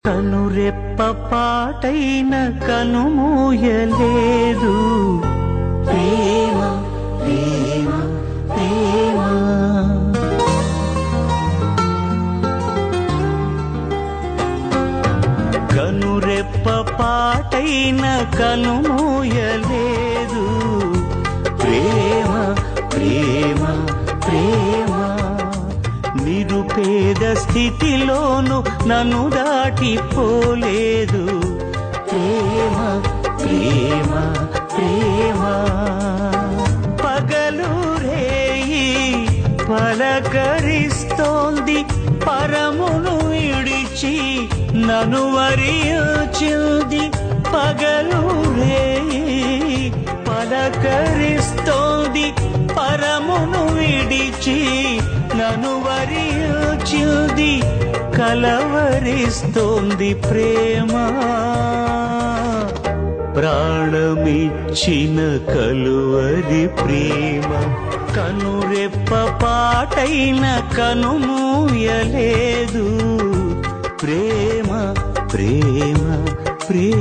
కనురెప్ప పాటైన కనుమూయలేదు ప్రేమ ప్రేమ ప్రేమ. కనురెప్ప పాటైన కనుమూయలేదు ప్రేమ ప్రేమ ప్రేమ. నిరుపేద స్థితిలోను నన్ను దాటిపోలేదు ప్రేమ ప్రేమ ప్రేమ. పగలు రేయి పలకరిస్తోంది పరమును విడిచి నన్ను వరించింది. పగలు రేయి పలకరిస్తోంది పరమును విడిచి నన్ను వరించింది. కలవరిస్తోంది ప్రేమ ప్రాణమిచ్చిన కలువరి ప్రేమ. కనురెప్ప పాటైన కనుమూయలేదు ప్రేమ ప్రేమ ప్రేమ.